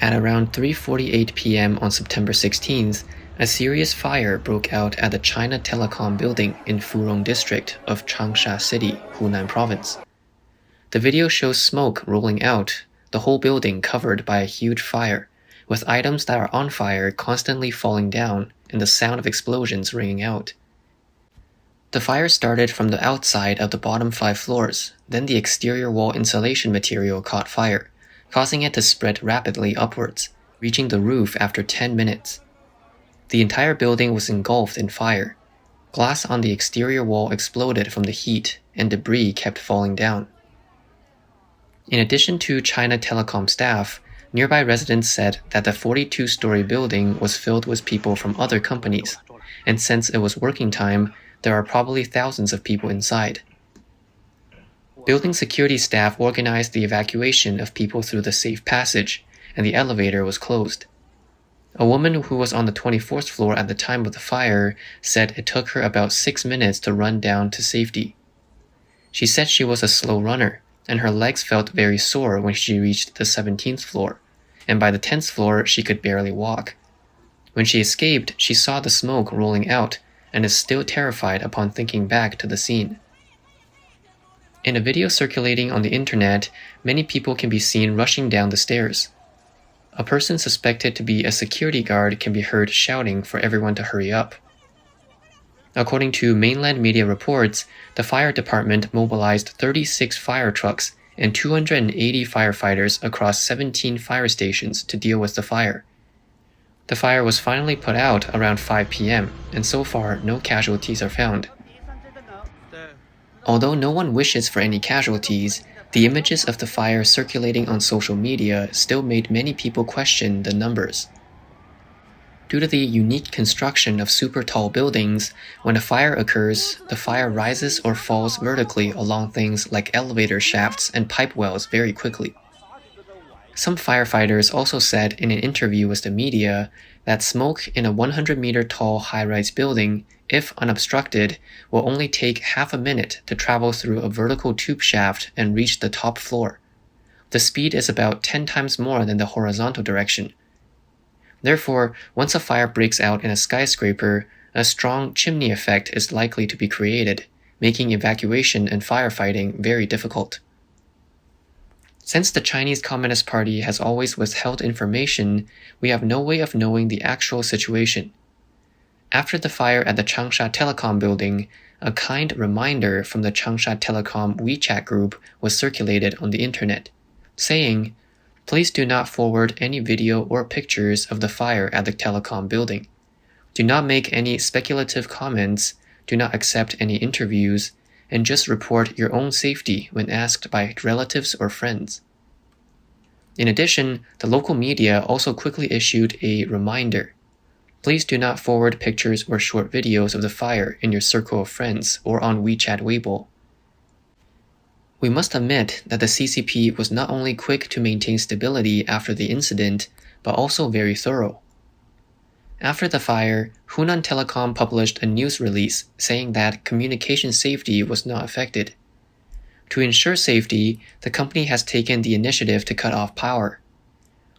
At around 3:48 p.m. on September 16th, a serious fire broke out at the China Telecom building in Furong district of Changsha City, Hunan province. The video shows smoke rolling out, the whole building covered by a huge fire, with items that are on fire constantly falling down and the sound of explosions ringing out. The fire started from the outside of the bottom 5 floors, then the exterior wall insulation material caught fire, causing it to spread rapidly upwards, reaching the roof after 10 minutes. The entire building was engulfed in fire. Glass on the exterior wall exploded from the heat, and debris kept falling down. In addition to China Telecom staff, nearby residents said that the 42-story building was filled with people from other companies, and since it was working time, there are probably thousands of people inside. Building security staff organized the evacuation of people through the safe passage, and the elevator was closed. A woman who was on the 24th floor at the time of the fire said it took her about 6 minutes to run down to safety. She said she was a slow runner, and her legs felt very sore when she reached the 17th floor, and by the 10th floor she could barely walk. When she escaped, she saw the smoke rolling out, and is still terrified upon thinking back to the scene. In a video circulating on the internet, many people can be seen rushing down the stairs. A person suspected to be a security guard can be heard shouting for everyone to hurry up. According to mainland media reports, the fire department mobilized 36 fire trucks and 280 firefighters across 17 fire stations to deal with the fire. The fire was finally put out around 5 p.m., and so far no casualties are found. Although no one wishes for any casualties, the images of the fire circulating on social media still made many people question the numbers. Due to the unique construction of super tall buildings, when a fire occurs, the fire rises or falls vertically along things like elevator shafts and pipe wells very quickly. Some firefighters also said in an interview with the media that smoke in a 100-meter tall high-rise building, if unobstructed, will only take half a minute to travel through a vertical tube shaft and reach the top floor. The speed is about 10 times more than the horizontal direction. Therefore, once a fire breaks out in a skyscraper, a strong chimney effect is likely to be created, making evacuation and firefighting very difficult. Since the Chinese Communist Party has always withheld information, we have no way of knowing the actual situation. After the fire at the Changsha Telecom building, a kind reminder from the Changsha Telecom WeChat group was circulated on the internet, saying, "Please do not forward any video or pictures of the fire at the telecom building. Do not make any speculative comments, do not accept any interviews, and just report your own safety when asked by relatives or friends." In addition, the local media also quickly issued a reminder. Please do not forward pictures or short videos of the fire in your circle of friends or on WeChat Weibo. We must admit that the CCP was not only quick to maintain stability after the incident, but also very thorough. After the fire, Hunan Telecom published a news release saying that communication safety was not affected. To ensure safety, the company has taken the initiative to cut off power.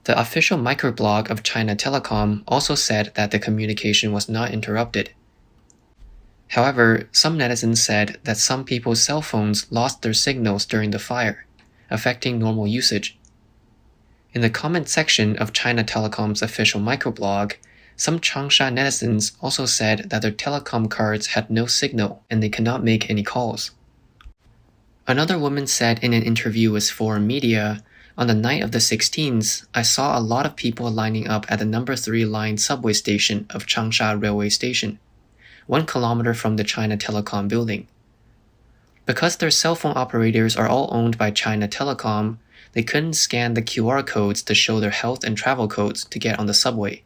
The official microblog of China Telecom also said that the communication was not interrupted. However, some netizens said that some people's cell phones lost their signals during the fire, affecting normal usage. In the comment section of China Telecom's official microblog, some Changsha netizens also said that their telecom cards had no signal and they cannot make any calls. Another woman said in an interview with foreign media, "On the night of the 16th, I saw a lot of people lining up at the number 3 line subway station of Changsha Railway Station, 1 kilometer from the China Telecom building. Because their cell phone operators are all owned by China Telecom, they couldn't scan the QR codes to show their health and travel codes to get on the subway."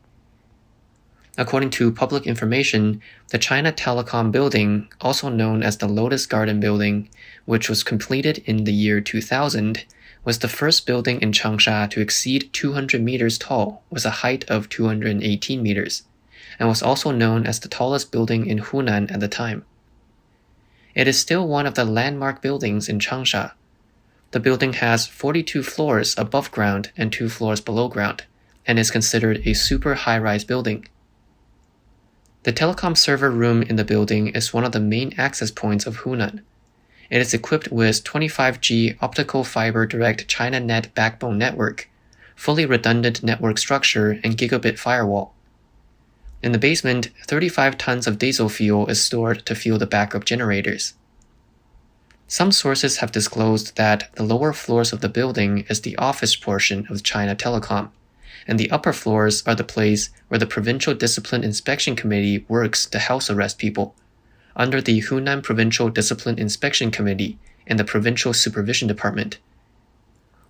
According to public information, the China Telecom building, also known as the Lotus Garden building, which was completed in the year 2000, was the first building in Changsha to exceed 200 meters tall with a height of 218 meters, and was also known as the tallest building in Hunan at the time. It is still one of the landmark buildings in Changsha. The building has 42 floors above ground and 2 floors below ground, and is considered a super high-rise building. The telecom server room in the building is one of the main access points of Hunan. It is equipped with 25G optical fiber direct ChinaNet backbone network, fully redundant network structure, and gigabit firewall. In the basement, 35 tons of diesel fuel is stored to fuel the backup generators. Some sources have disclosed that the lower floors of the building is the office portion of China Telecom, and the upper floors are the place where the Provincial Discipline Inspection Committee works to house arrest people, under the Hunan Provincial Discipline Inspection Committee and the Provincial Supervision Department.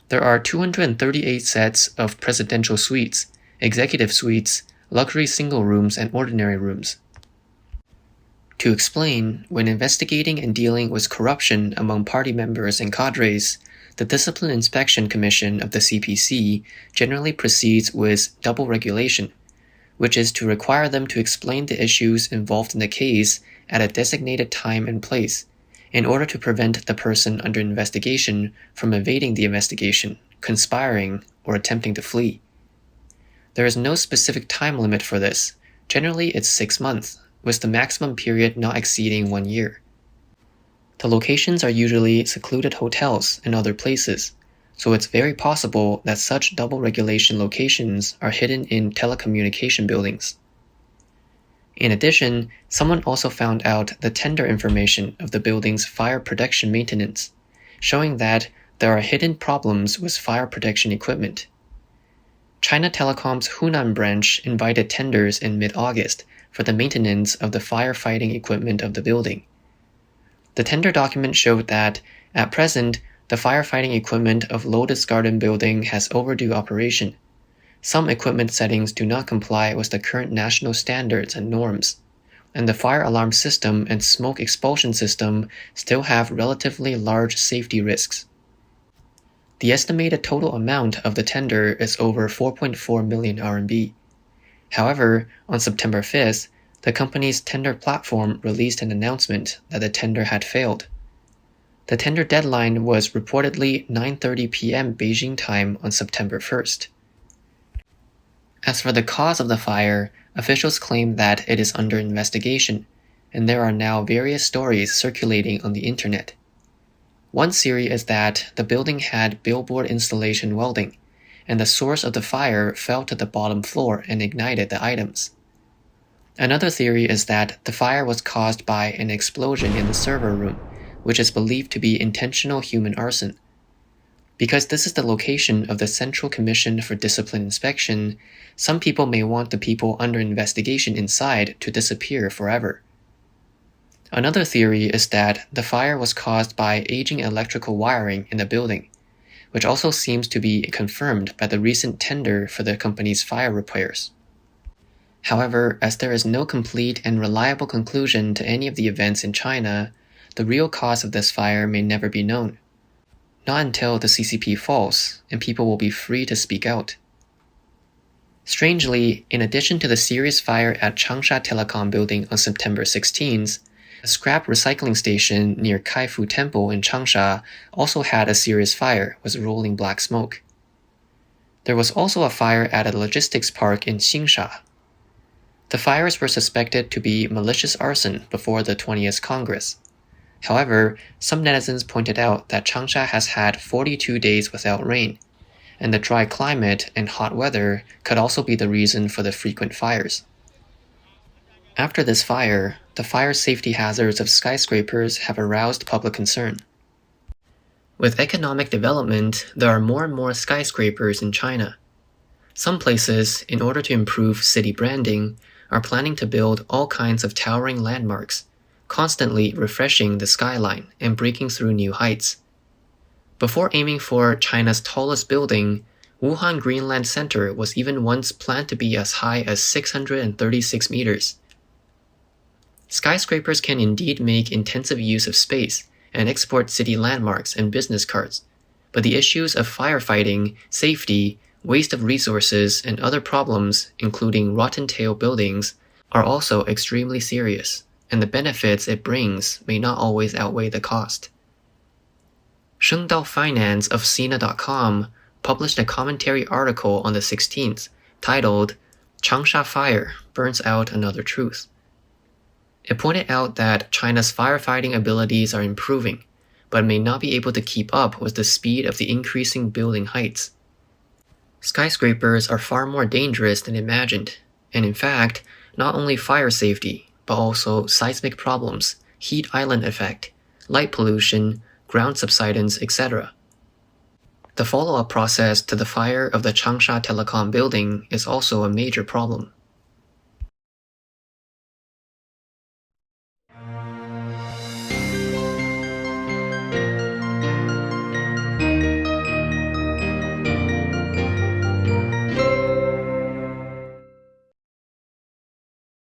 There are 238 sets of presidential suites, executive suites, luxury single rooms, and ordinary rooms. To explain, when investigating and dealing with corruption among party members and cadres, the Discipline Inspection Commission of the CPC generally proceeds with double regulation, which is to require them to explain the issues involved in the case at a designated time and place, in order to prevent the person under investigation from evading the investigation, conspiring, or attempting to flee. There is no specific time limit for this. Generally, it's 6 months, with the maximum period not exceeding 1 year. The locations are usually secluded hotels and other places, so it's very possible that such double regulation locations are hidden in telecommunication buildings. In addition, someone also found out the tender information of the building's fire protection maintenance, showing that there are hidden problems with fire protection equipment. China Telecom's Hunan branch invited tenders in mid-August for the maintenance of the firefighting equipment of the building. The tender document showed that, at present, the firefighting equipment of Lotus Garden building has overdue operation. Some equipment settings do not comply with the current national standards and norms, and the fire alarm system and smoke expulsion system still have relatively large safety risks. The estimated total amount of the tender is over 4.4 million RMB. However, on September 5th, the company's tender platform released an announcement that the tender had failed. The tender deadline was reportedly 9:30 p.m. Beijing time on September 1st. As for the cause of the fire, officials claim that it is under investigation, and there are now various stories circulating on the internet. One theory is that the building had billboard installation welding, and the source of the fire fell to the bottom floor and ignited the items. Another theory is that the fire was caused by an explosion in the server room, which is believed to be intentional human arson. Because this is the location of the Central Commission for Discipline Inspection, some people may want the people under investigation inside to disappear forever. Another theory is that the fire was caused by aging electrical wiring in the building, which also seems to be confirmed by the recent tender for the company's fire repairs. However, as there is no complete and reliable conclusion to any of the events in China, the real cause of this fire may never be known. Not until the CCP falls, and people will be free to speak out. Strangely, in addition to the serious fire at Changsha Telecom building on September 16th, a scrap recycling station near Kaifu Temple in Changsha also had a serious fire with rolling black smoke. There was also a fire at a logistics park in Xingsha. The fires were suspected to be malicious arson before the 20th Congress. However, some netizens pointed out that Changsha has had 42 days without rain, and the dry climate and hot weather could also be the reason for the frequent fires. After this fire, the fire safety hazards of skyscrapers have aroused public concern. With economic development, there are more and more skyscrapers in China. Some places, in order to improve city branding, are planning to build all kinds of towering landmarks, constantly refreshing the skyline and breaking through new heights. Before aiming for China's tallest building, Wuhan Greenland Center was even once planned to be as high as 636 meters. Skyscrapers can indeed make intensive use of space and export city landmarks and business cards, but the issues of firefighting, safety, waste of resources, and other problems, including rotten tail buildings, are also extremely serious, and the benefits it brings may not always outweigh the cost. Shengdao Finance of Sina.com published a commentary article on the 16th titled Changsha Fire Burns Out Another Truth. It pointed out that China's firefighting abilities are improving, but may not be able to keep up with the speed of the increasing building heights. Skyscrapers are far more dangerous than imagined, and in fact, not only fire safety, but also seismic problems, heat island effect, light pollution, ground subsidence, etc. The follow-up process to the fire of the Changsha Telecom building is also a major problem.